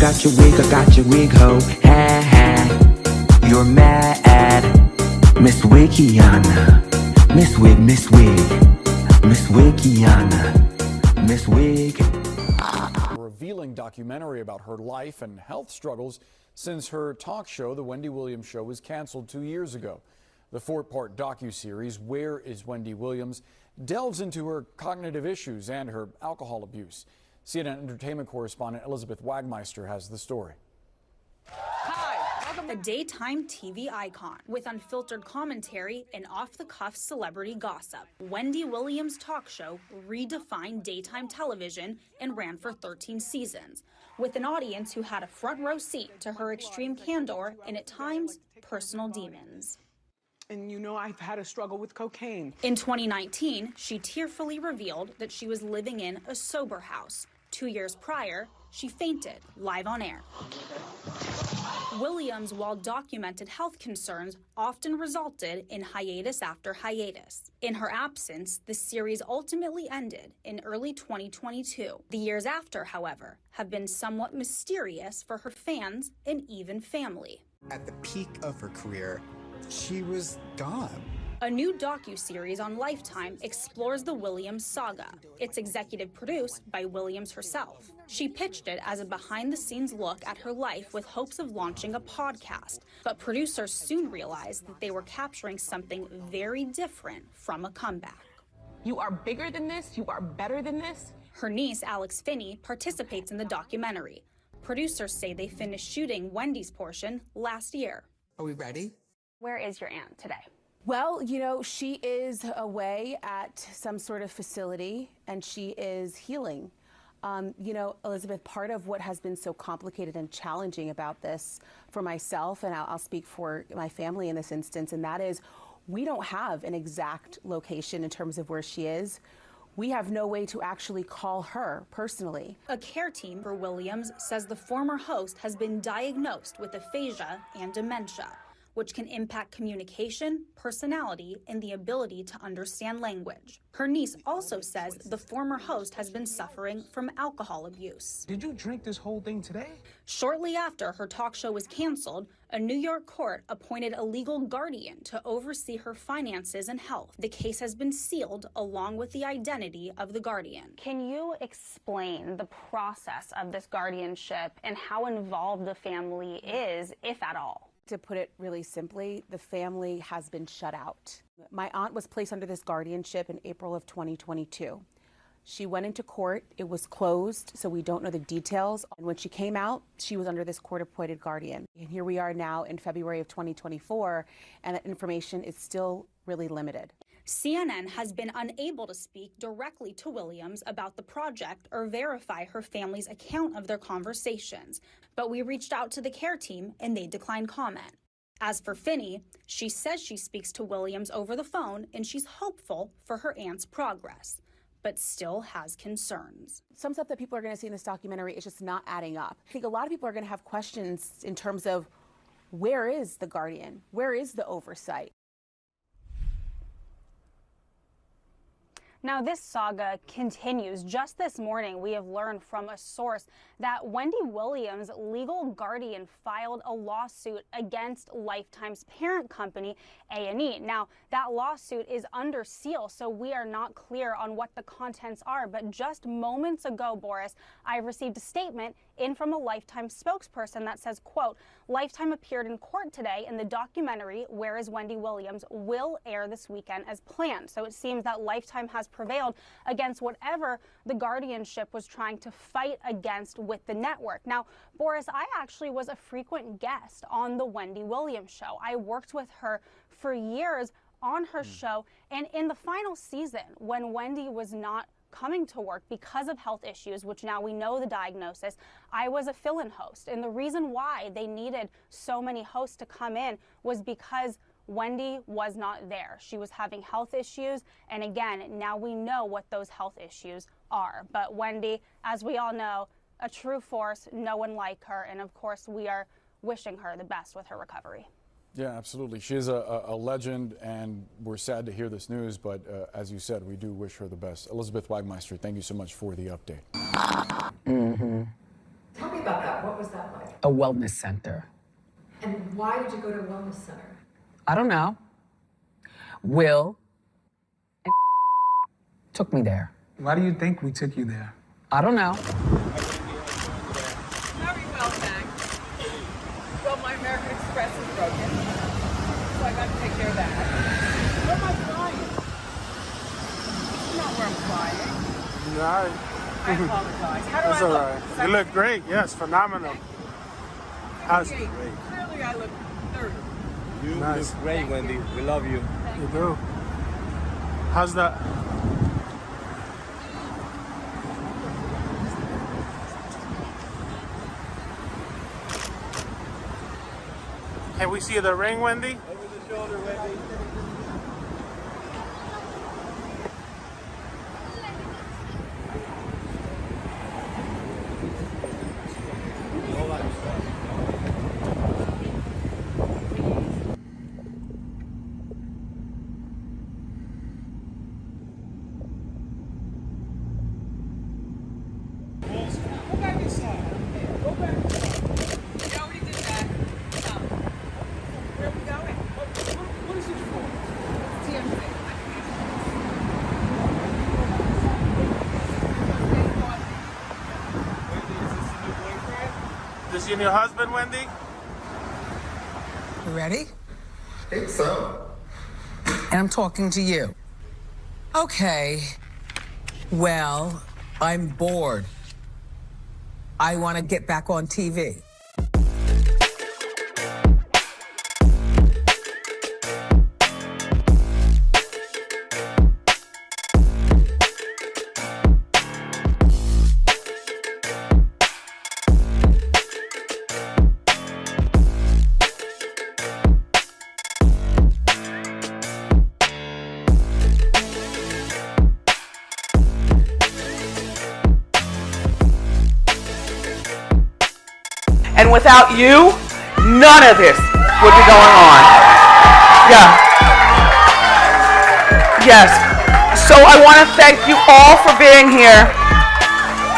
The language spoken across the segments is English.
I got your wig, ho. Ha ha. You're mad, Miss Wikiana. Miss Wig, Miss Wig, Miss Wikiana, Miss Wig. A revealing documentary about her life and health struggles since her talk show, The Wendy Williams Show, was canceled 2 years ago. The 4-part docuseries, Where is Wendy Williams?, delves into her cognitive issues and her alcohol abuse. CNN entertainment correspondent Elizabeth Wagmeister has the story. A daytime TV icon with unfiltered commentary and off-the-cuff celebrity gossip. Wendy Williams' talk show redefined daytime television and ran for 13 seasons, with an audience who had a front row seat to her extreme candor and at times personal demons. And you know, I've had a struggle with cocaine. In 2019, she tearfully revealed that she was living in a sober house. 2 years prior, she fainted live on air. Williams' well-documented health concerns often resulted in hiatus after hiatus. In her absence, the series ultimately ended in early 2022. The years after, however, have been somewhat mysterious for her fans and even family. At the peak of her career, she was gone. A new docuseries on Lifetime explores the Williams saga. It's executive produced by Williams herself. She pitched it as a behind-the-scenes look at her life with hopes of launching a podcast. But producers soon realized that they were capturing something very different from a comeback. You are bigger than this. You are better than this. Her niece, Alex Finney, participates in the documentary. Producers say they finished shooting Wendy's portion last year. Are we ready? Where is your aunt today? Well, you know, she is away at some sort of facility and she is healing. You know, Elizabeth, part of what has been so complicated and challenging about this for myself, and I'll speak for my family in this instance, and that is we don't have an exact location in terms of where she is. We have no way to actually call her personally. A care team for Williams says the former host has been diagnosed with aphasia and dementia, which can impact communication, personality, and the ability to understand language. Her niece also says the former host has been suffering from alcohol abuse. Did you drink this whole thing today? Shortly after her talk show was canceled, a New York court appointed a legal guardian to oversee her finances and health. The case has been sealed along with the identity of the guardian. Can you explain the process of this guardianship and how involved the family is, if at all? To put it really simply, the family has been shut out. My aunt was placed under this guardianship in April of 2022. She went into court, it was closed, so we don't know the details. And when she came out, she was under this court-appointed guardian. And here we are now in February of 2024, and that information is still really limited. CNN has been unable to speak directly to Williams about the project or verify her family's account of their conversations, but we reached out to the care team and they declined comment. As for Finney, she says she speaks to Williams over the phone and she's hopeful for her aunt's progress, but still has concerns. Some stuff that people are going to see in this documentary is just not adding up. I think a lot of people are going to have questions in terms of where is the guardian? Where is the oversight? Now, this saga continues. Just this morning, we have learned from a source that Wendy Williams' legal guardian filed a lawsuit against Lifetime's parent company, A&E. Now, that lawsuit is under seal, so we are not clear on what the contents are. But just moments ago, Boris, I received a statement in from a Lifetime spokesperson that says, quote, Lifetime appeared in court today and the documentary, Where is Wendy Williams, will air this weekend as planned. So it seems that Lifetime has prevailed against whatever the guardianship was trying to fight against with the network. Now, Boris, I actually was a frequent guest on the Wendy Williams show. I worked with her for years on her show, and in the final season, when Wendy was not coming to work because of health issues, which now we know the diagnosis, I was a fill-in host. And the reason why they needed so many hosts to come in was because Wendy was not there. She was having health issues, and again, now we know what those health issues are. But Wendy, as we all know, a true force, no one like her, and of course we are wishing her the best with her recovery. Yeah, absolutely. She is a legend, and we're sad to hear this news, but as you said, we do wish her the best. Elizabeth Wagmeister, thank you so much for the update. Tell me about that. What was that like? A wellness center. And why did you go to a wellness center? I don't know. Will and took me there. Why do you think we took you there? I don't know. Very well, thanks. Well, my American Express is broken, so I got to take care of that. Where am I flying? Not where I'm flying. No, I apologize. How do that's I all look? right. You look great. Yes, phenomenal. How's it? Clearly, I look 30. You nice. Look great, Wendy. We love you. You do. How's that? Can we see the ring, Wendy? Over the shoulder, Wendy. Go back inside. Go back inside. You already did that. Where are we going? What is this for? TMZ. This your new husband, Wendy? You ready? I think so. And I'm talking to you. Okay. Well, I'm bored. I want to get back on TV. And without you, none of this would be going on. Yeah. Yes. So I want to thank you all for being here.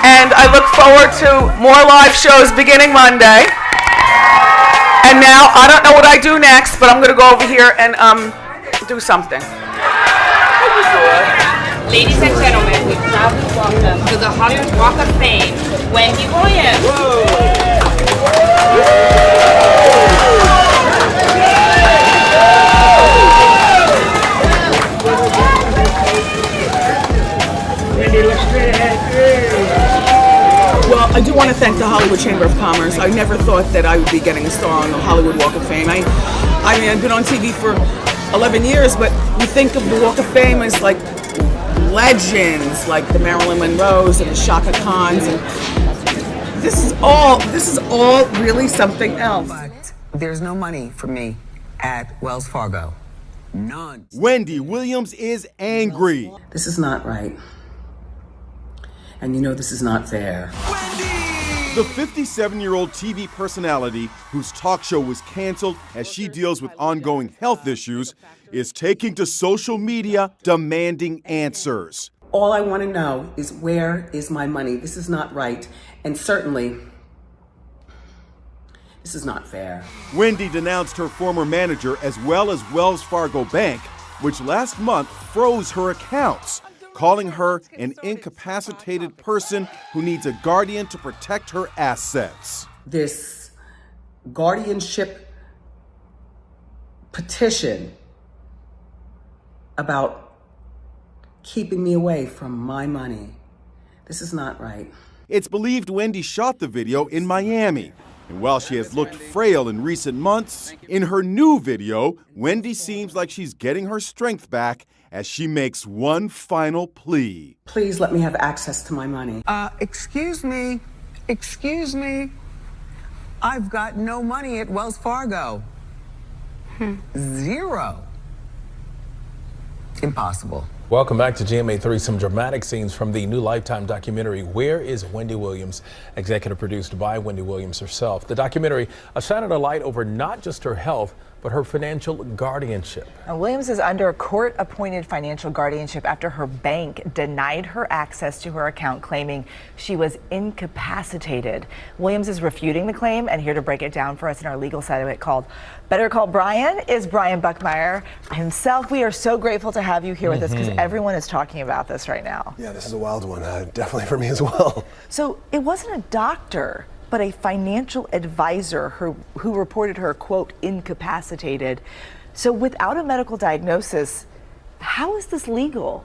And I look forward to more live shows beginning Monday. And now, I don't know what I do next, but I'm going to go over here and do something. Ladies and gentlemen, we proudly welcome to the Hollywood Walk of Fame, Wendy Williams. Wendy, look straight ahead. Well, I do want to thank the Hollywood Chamber of Commerce. I never thought that I would be getting a star on the Hollywood Walk of Fame. I mean, I've been on TV for 11 years, but you think of the Walk of Fame as like legends, like the Marilyn Monroes and the Shaka Khans, and this is all really something else. But there's no money for me at Wells Fargo. None. Wendy Williams is angry. This is not right. And you know this is not fair. The 57-year-old TV personality, whose talk show was canceled as she deals with ongoing health issues, is taking to social media demanding answers. All I want to know is, where is my money? This is not right. And certainly, this is not fair. Wendy denounced her former manager as well as Wells Fargo Bank, which last month froze her accounts, calling her an incapacitated person who needs a guardian to protect her assets. This guardianship petition about keeping me away from my money. This is not right. It's believed Wendy shot the video in Miami. And while she has looked frail in recent months, in her new video, Wendy seems like she's getting her strength back as she makes one final plea. Please let me have access to my money. Excuse me. I've got no money at Wells Fargo. Zero. Impossible. Welcome back to GMA3. Some dramatic scenes from the new Lifetime documentary, Where is Wendy Williams? Executive produced by Wendy Williams herself. The documentary shining a light over not just her health, but her financial guardianship. Now, Williams is under a court-appointed financial guardianship after her bank denied her access to her account, claiming she was incapacitated. Williams is refuting the claim, and here to break it down for us in our legal side of it called Better Call Brian is Brian Buckmeyer himself. We are so grateful to have you here with us because everyone is talking about this right now. Yeah, this is a wild one, definitely for me as well. So it wasn't a doctor, but a financial advisor who reported her, quote, incapacitated. So without a medical diagnosis, how is this legal?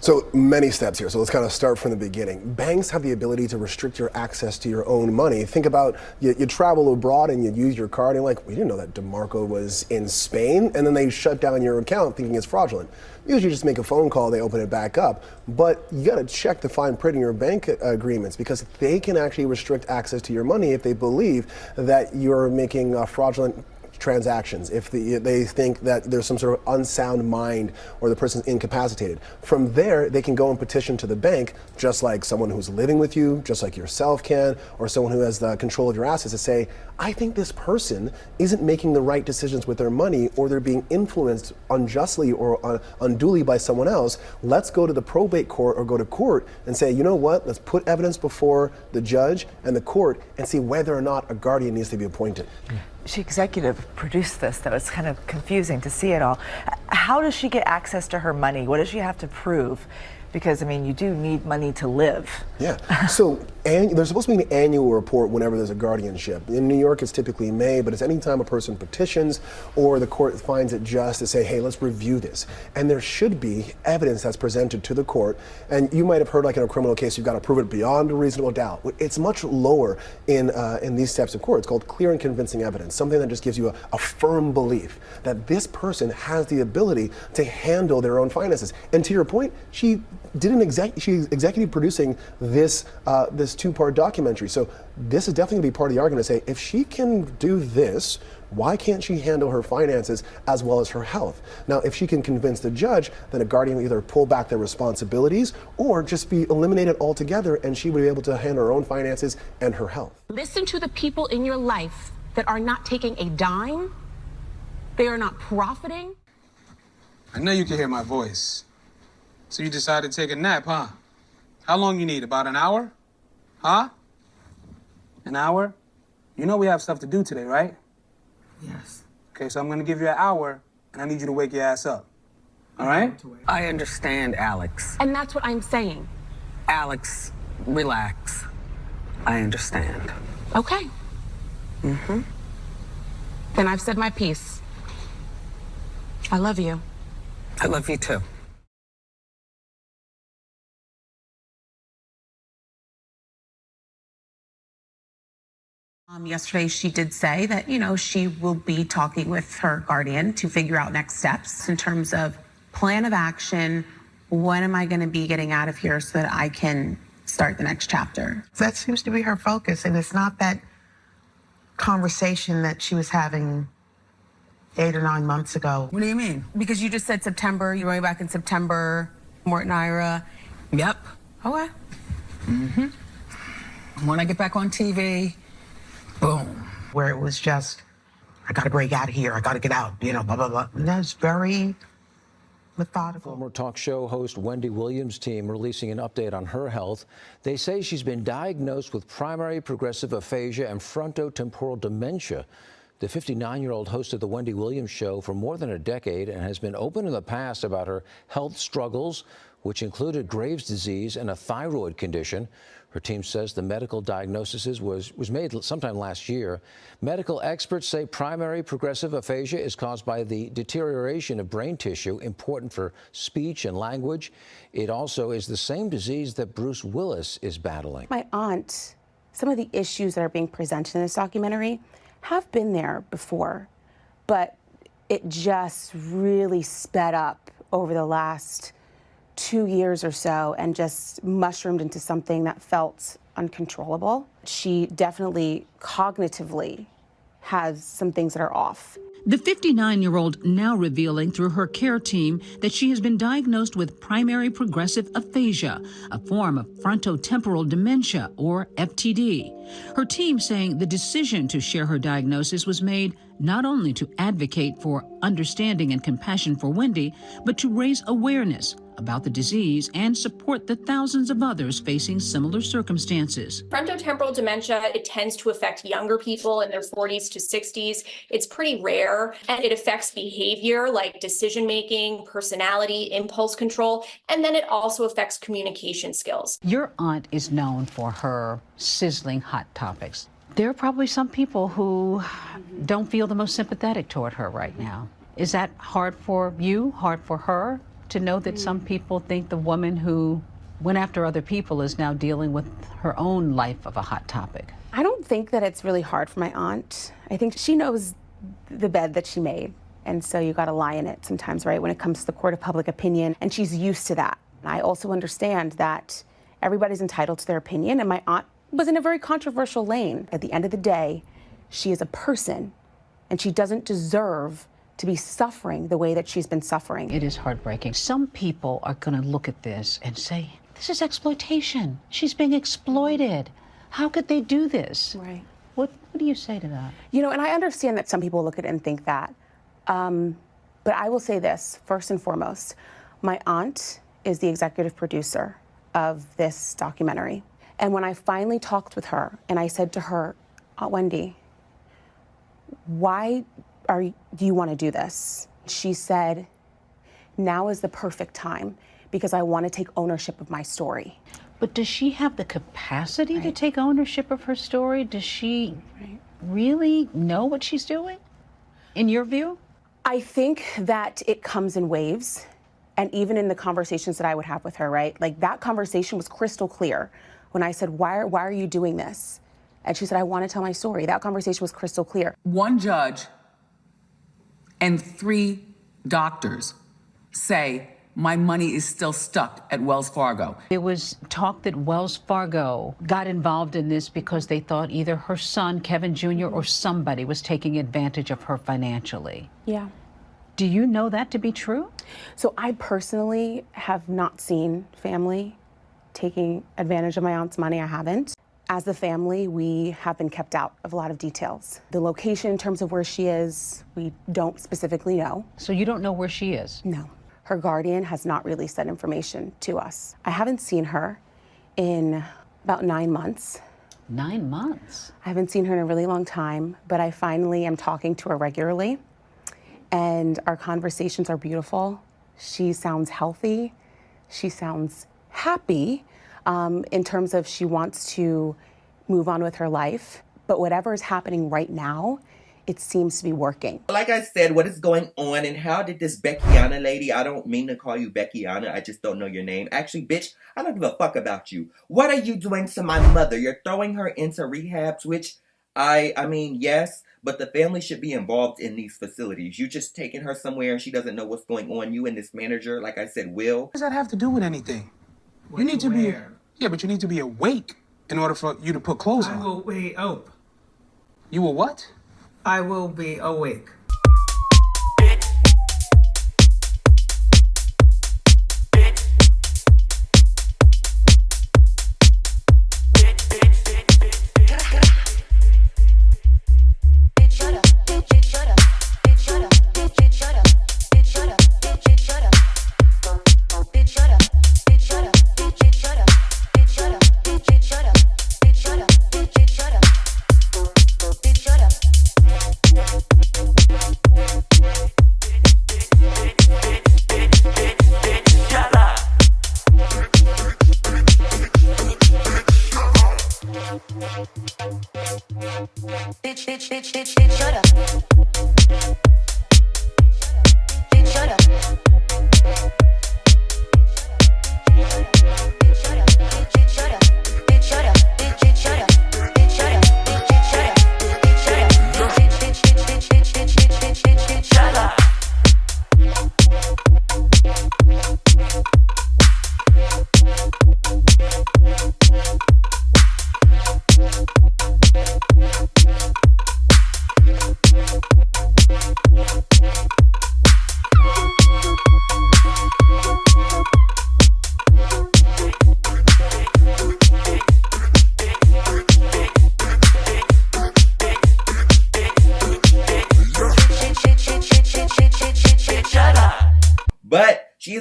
So many steps here. So let's kind of start from the beginning. Banks have the ability to restrict your access to your own money. Think about you travel abroad and you use your card and we didn't know that DeMarco was in Spain, and then they shut down your account thinking it's fraudulent. Usually just make a phone call, they open it back up. But you got to check the fine print in your bank agreements because they can actually restrict access to your money if they believe that you're making fraudulent transactions, if they think that there's some sort of unsound mind or the person's incapacitated. From there, they can go and petition to the bank, just like someone who's living with you, just like yourself can, or someone who has the control of your assets, to say, I think this person isn't making the right decisions with their money, or they're being influenced unjustly or unduly by someone else. Let's go to the probate court or go to court and say, you know what, let's put evidence before the judge and the court and see whether or not a guardian needs to be appointed. She executive produced this, though. It's kind of confusing to see it all. How does she get access to her money? What does she have to prove? Because, I mean, you do need money to live. Yeah. So there's supposed to be an annual report whenever there's a guardianship. In New York, it's typically May, but it's any time a person petitions or the court finds it just to say, hey, let's review this. And there should be evidence that's presented to the court. And you might have heard, like in a criminal case, you've got to prove it beyond a reasonable doubt. It's much lower in these types of court. It's called clear and convincing evidence, something that just gives you a firm belief that this person has the ability to handle their own finances. And to your point, she's executive producing this two-part documentary. So this is definitely going to be part of the argument to say, if she can do this, why can't she handle her finances as well as her health? Now, if she can convince the judge, then a guardian will either pull back their responsibilities or just be eliminated altogether, and she would be able to handle her own finances and her health. Listen to the people in your life that are not taking a dime. They are not profiting. I know you can hear my voice. So you decided to take a nap, huh? How long you need? About an hour? Huh? An hour? You know we have stuff to do today, right? Yes. Okay, so I'm gonna give you an hour, and I need you to wake your ass up. All right? I understand, Alex. And that's what I'm saying. Alex, relax. I understand. Okay. Mm-hmm. Then I've said my piece. I love you. I love you too. Yesterday, she did say that, she will be talking with her guardian to figure out next steps in terms of plan of action. When am I going to be getting out of here so that I can start the next chapter? That seems to be her focus, and it's not that conversation that she was having 8 or 9 months ago. What do you mean? Because you just said September, you're going back in September, Morton Ira. Yep. Okay. Mm-hmm. When I get back on TV, boom. Where it was just, I got to break out of here, I got to get out, blah, blah, blah. And that's very methodical. Former talk show host Wendy Williams' team releasing an update on her health. They say she's been diagnosed with primary progressive aphasia and frontotemporal dementia. The 59-year-old hosted the Wendy Williams show for more than a decade and has been open in the past about her health struggles, which included Graves' disease and a thyroid condition. Her team says the medical diagnosis was made sometime last year. Medical experts say primary progressive aphasia is caused by the deterioration of brain tissue important for speech and language. It also is the same disease that Bruce Willis is battling. My aunt, some of the issues that are being presented in this documentary have been there before, but it just really sped up over the last 2 years or so and just mushroomed into something that felt uncontrollable. She definitely cognitively has some things that are off. The 59-year-old now revealing through her care team that she has been diagnosed with primary progressive aphasia, a form of frontotemporal dementia, or FTD. Her team saying the decision to share her diagnosis was made not only to advocate for understanding and compassion for Wendy, but to raise awareness about the disease and support the thousands of others facing similar circumstances. Frontotemporal dementia, it tends to affect younger people in their 40s to 60s. It's pretty rare, and it affects behavior like decision-making, personality, impulse control, and then it also affects communication skills. Your aunt is known for her sizzling hot topics. There are probably some people who don't feel the most sympathetic toward her right now. Is that hard for you, hard for her, to know that some people think the woman who went after other people is now dealing with her own life of a hot topic? I don't think that it's really hard for my aunt. I think she knows the bed that she made. And so you got to lie in it sometimes, right, when it comes to the court of public opinion. And she's used to that. I also understand that everybody's entitled to their opinion, and my aunt was in a very controversial lane. At the end of the day, she is a person, and she doesn't deserve to be suffering the way that she's been suffering. It is heartbreaking. Some people are going to look at this and say, this is exploitation. She's being exploited. How could they do this? Right. What do you say to that? You know, and I understand that some people look at it and think that. But I will say this, first and foremost, my aunt is the executive producer of this documentary. And when I finally talked with her and I said to her, Aunt Wendy, why do you want to do this? She said, now is the perfect time because I want to take ownership of my story. But does she have the capacity to take ownership of her story? Does she really know what she's doing, in your view? I think that it comes in waves. And even in the conversations that I would have with her, right? Like that conversation was crystal clear. When I said, why are you doing this? And she said, I want to tell my story. That conversation was crystal clear. One judge and 3 doctors say my money is still stuck at Wells Fargo. There was talk that Wells Fargo got involved in this because they thought either her son, Kevin Jr., or somebody was taking advantage of her financially. Yeah. Do you know that to be true? So I personally have not seen family taking advantage of my aunt's money. I haven't. As the family, we have been kept out of a lot of details. The location in terms of where she is, we don't specifically know. So you don't know where she is? No. Her guardian has not released that information to us. I haven't seen her in about 9 months. 9 months? I haven't seen her in a really long time, but I finally am talking to her regularly. And our conversations are beautiful. She sounds healthy. She sounds happy in terms of she wants to move on with her life. But whatever is happening right now, it seems to be working. Like I said, what is going on and how did this Beckiana lady, I don't mean to call you Beckiana, I just don't know your name. Actually, bitch, I don't give a fuck about you. What are you doing to my mother? You're throwing her into rehabs, which I mean, yes, but the family should be involved in these facilities. You just taking her somewhere and she doesn't know what's going on. You and this manager, like I said, Will. What does that have to do with anything? You need to be, yeah, but you need to be awake in order for you to put clothes on. I will be up. You will what? I will be awake.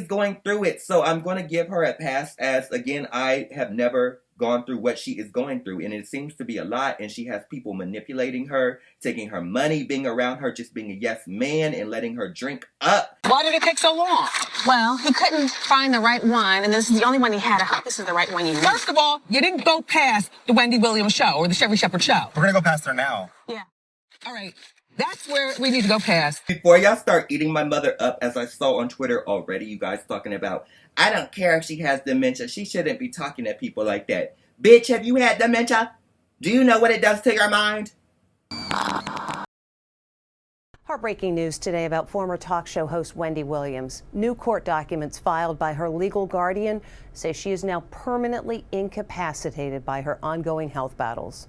going through it. So I'm going to give her a pass as, again, I have never gone through what she is going through. And it seems to be a lot. And she has people manipulating her, taking her money, being around her, just being a yes man and letting her drink up. Why did it take so long? Well, he couldn't find the right one, and this is the only one he had. I hope this is the right one you need. First of all, you didn't go past the Wendy Williams show or the Sherry Shepherd show. We're gonna go past her now. Yeah. All right. That's where we need to go past. Before y'all start eating my mother up, as I saw on Twitter already, you guys talking about, I don't care if she has dementia. She shouldn't be talking to people like that. Bitch, have you had dementia? Do you know what it does to your mind? Heartbreaking news today about former talk show host Wendy Williams. New court documents filed by her legal guardian say she is now permanently incapacitated by her ongoing health battles.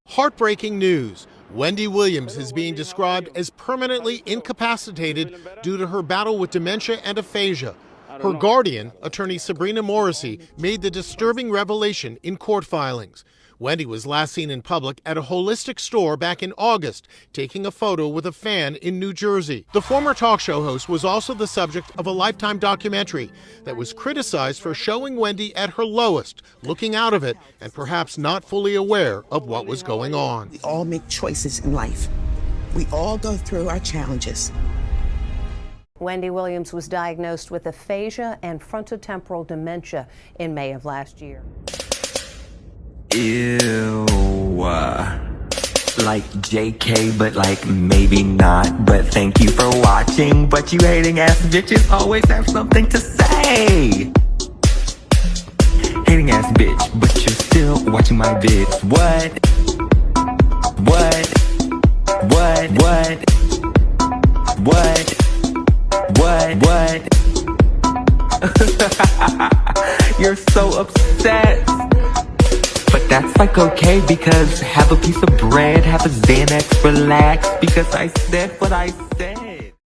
Heartbreaking news. Wendy Williams is being described as permanently incapacitated due to her battle with dementia and aphasia. Her guardian, attorney Sabrina Morrissey, made the disturbing revelation in court filings. Wendy was last seen in public at a holistic store back in August, taking a photo with a fan in New Jersey. The former talk show host was also the subject of a Lifetime documentary that was criticized for showing Wendy at her lowest, looking out of it, and perhaps not fully aware of what was going on. We all make choices in life. We all go through our challenges. Wendy Williams was diagnosed with aphasia and frontotemporal dementia in May of last year. Ew. Like JK, but like maybe not. But thank you for watching. But you hating ass bitches always have something to say. Hating ass bitch, but you're still watching my vids. What? You're so upset. But that's like okay, because have a piece of bread, have a Xanax, relax, because I said what I said.